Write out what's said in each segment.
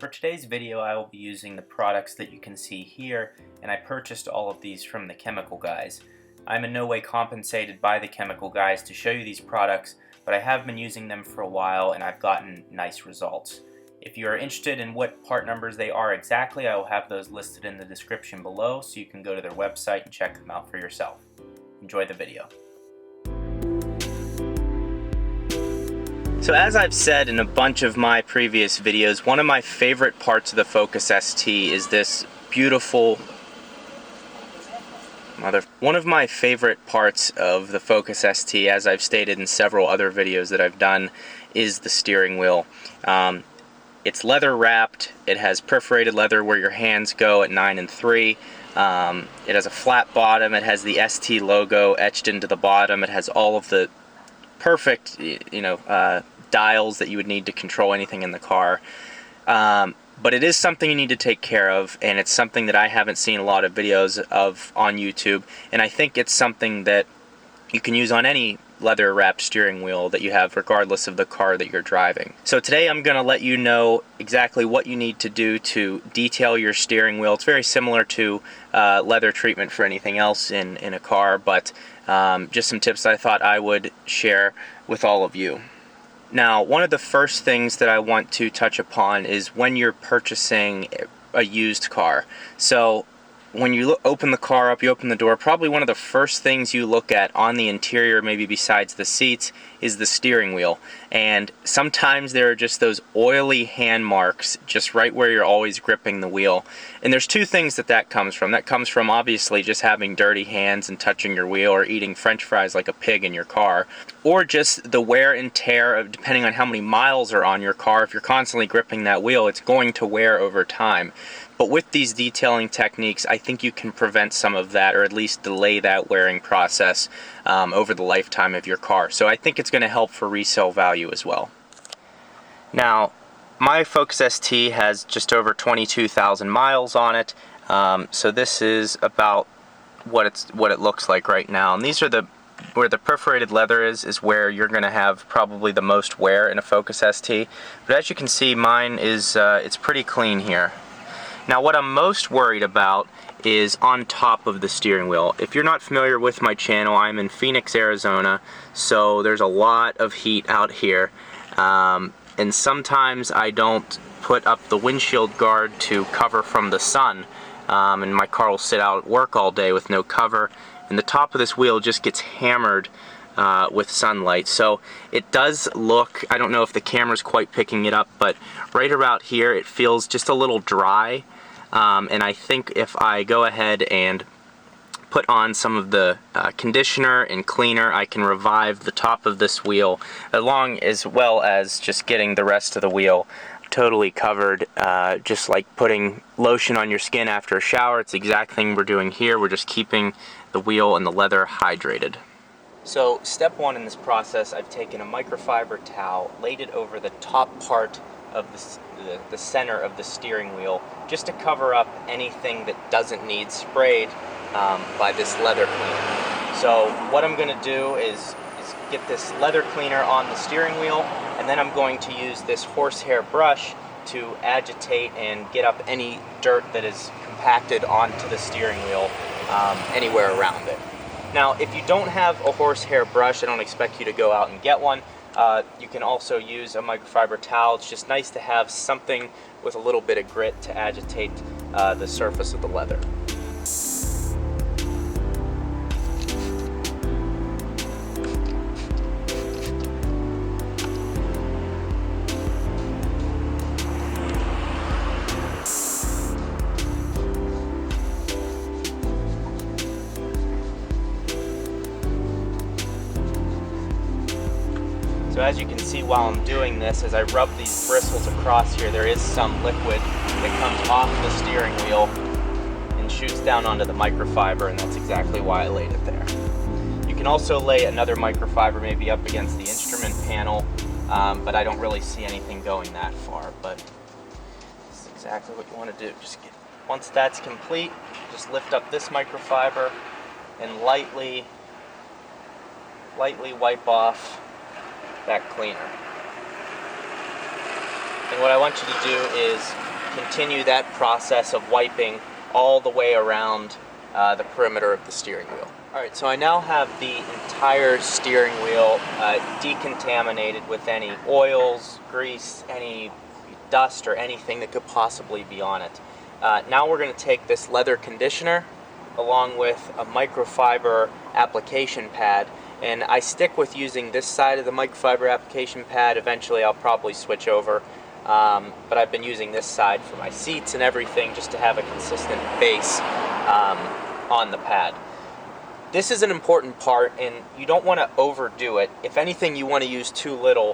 For today's video, I will be using the products that you can see here, and I purchased all of these from the Chemical Guys. I'm in no way compensated by the Chemical Guys to show you these products, but I have been using them for a while and I've gotten nice results. If you are interested in what part numbers they are exactly, I will have those listed in the description below so you can go to their website and check them out for yourself. Enjoy the video. So as I've said in a bunch of my previous videos, one of my favorite parts of the Focus ST is this beautiful One of my favorite parts of the Focus ST, as I've stated in several other videos that I've done, is the steering wheel. It's leather wrapped, it has perforated leather where your hands go at 9 and 3. It has a flat bottom, it has the ST logo etched into the bottom, it has all of the perfect, dials that you would need to control anything in the car. But it is something you need to take care of, and it's something that I haven't seen a lot of videos of on YouTube, and I think it's something that you can use on any leather wrapped steering wheel that you have, regardless of the car that you're driving. So today I'm going to let you know exactly what you need to do to detail your steering wheel. It's very similar to leather treatment for anything else in a car, but just some tips I thought I would share with all of you. Now, one of the first things that I want to touch upon is when you're purchasing a used car. So when you open the car up, you open the door, probably one of the first things you look at on the interior, maybe besides the seats, is the steering wheel. And sometimes there are just those oily hand marks just right where you're always gripping the wheel. And there's two things that comes from. That comes from obviously just having dirty hands and touching your wheel, or eating french fries like a pig in your car, or just the wear and tear of, depending on how many miles are on your car. If you're constantly gripping that wheel, it's going to wear over time. But with these detailing techniques, I think you can prevent some of that, or at least delay that wearing process over the lifetime of your car. So I think it's going to help for resale value as well. Now, my Focus ST has just over 22,000 miles on it, so this is about what it looks like right now. And these are where the perforated leather is where you're going to have probably the most wear in a Focus ST. But as you can see, mine is it's pretty clean here. Now, what I'm most worried about is on top of the steering wheel. If you're not familiar with my channel, I'm in Phoenix, Arizona, so there's a lot of heat out here. And sometimes I don't put up the windshield guard to cover from the sun, and my car will sit out at work all day with no cover, and the top of this wheel just gets hammered with sunlight. So it does look, I don't know if the camera's quite picking it up, but right about here it feels just a little dry. And I think if I go ahead and put on some of the conditioner and cleaner, I can revive the top of this wheel, along as well as just getting the rest of the wheel totally covered, just like putting lotion on your skin after a shower. It's the exact thing we're doing here. We're just keeping the wheel and the leather hydrated. So step one in this process, I've taken a microfiber towel, laid it over the top part of the center of the steering wheel, just to cover up anything that doesn't need sprayed by this leather cleaner. So what I'm going to do is get this leather cleaner on the steering wheel, and then I'm going to use this horsehair brush to agitate and get up any dirt that is compacted onto the steering wheel anywhere around it. Now, if you don't have a horsehair brush, I don't expect you to go out and get one. You can also use a microfiber towel. It's just nice to have something with a little bit of grit to agitate the surface of the leather. So as you can see while I'm doing this, as I rub these bristles across here, there is some liquid that comes off the steering wheel and shoots down onto the microfiber, and that's exactly why I laid it there. You can also lay another microfiber maybe up against the instrument panel, but I don't really see anything going that far. But this is exactly what you want to do. Once that's complete, just lift up this microfiber and lightly wipe off that cleaner. And what I want you to do is continue that process of wiping all the way around the perimeter of the steering wheel. Alright, so I now have the entire steering wheel decontaminated with any oils, grease, any dust or anything that could possibly be on it. Now we're going to take this leather conditioner along with a microfiber application pad, and I stick with using this side of the microfiber application pad. Eventually I'll probably switch over, but I've been using this side for my seats and everything just to have a consistent base on the pad. This is an important part, and you don't want to overdo it. If anything, you want to use too little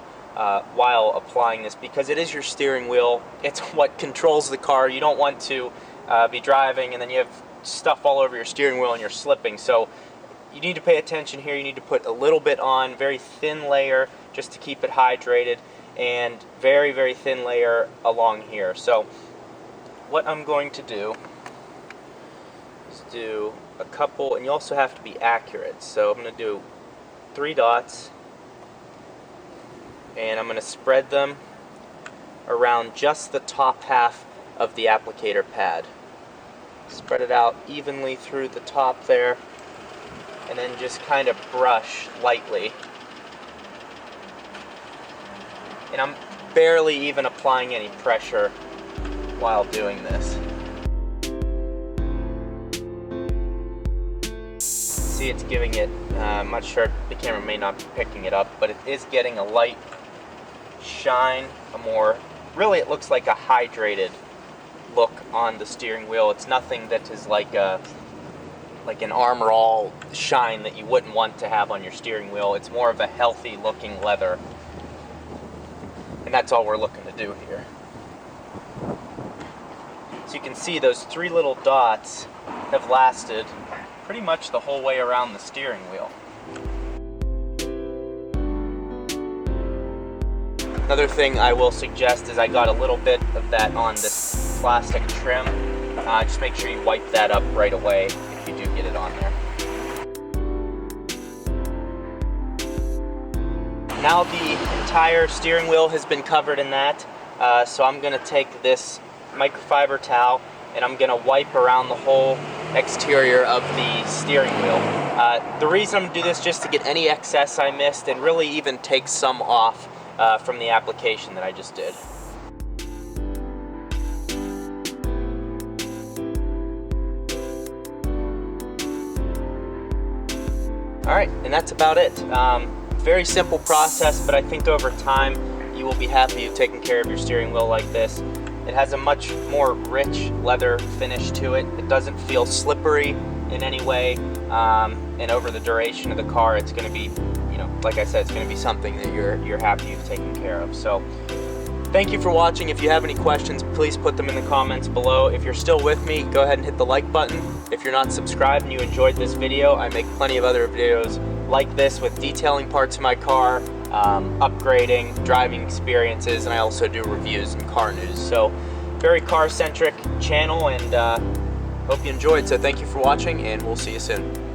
while applying this, because it is your steering wheel. It's what controls the car. You don't want to be driving and then you have stuff all over your steering wheel and you're slipping. So you need to pay attention here. You need to put a little bit on, very thin layer just to keep it hydrated, and very, very thin layer along here. So what I'm going to do is do a couple, and you also have to be accurate. So I'm going to do 3 dots, and I'm going to spread them around just the top half of the applicator pad. Spread it out evenly through the top there, and then just kind of brush lightly. And I'm barely even applying any pressure while doing this. See, it's giving it, I'm not sure, the camera may not be picking it up, but it is getting a light shine, really it looks like a hydrated look on the steering wheel. It's nothing that is like an Armor All shine that you wouldn't want to have on your steering wheel. It's more of a healthy looking leather, and that's all we're looking to do here. So you can see those 3 little dots have lasted pretty much the whole way around the steering wheel. Another thing I will suggest is I got a little bit of that on this plastic trim. Just make sure you wipe that up right away if you do get it on there. Now the entire steering wheel has been covered in that, so I'm going to take this microfiber towel and I'm going to wipe around the whole exterior of the steering wheel. The reason I'm going to do this is just to get any excess I missed and really even take some off from the application that I just did. Alright, and that's about it. Very simple process, but I think over time you will be happy you've taken care of your steering wheel like this. It has a much more rich leather finish to it. It doesn't feel slippery in any way, and over the duration of the car it's going to be, like I said, it's going to be something that you're happy you've taken care of. So thank you for watching. If you have any questions, please put them in the comments below. If you're still with me, go ahead and hit the like button. If you're not subscribed and you enjoyed this video, I make plenty of other videos like this with detailing parts of my car, upgrading, driving experiences, and I also do reviews and car news. So very car-centric channel, and hope you enjoyed. So thank you for watching, and we'll see you soon.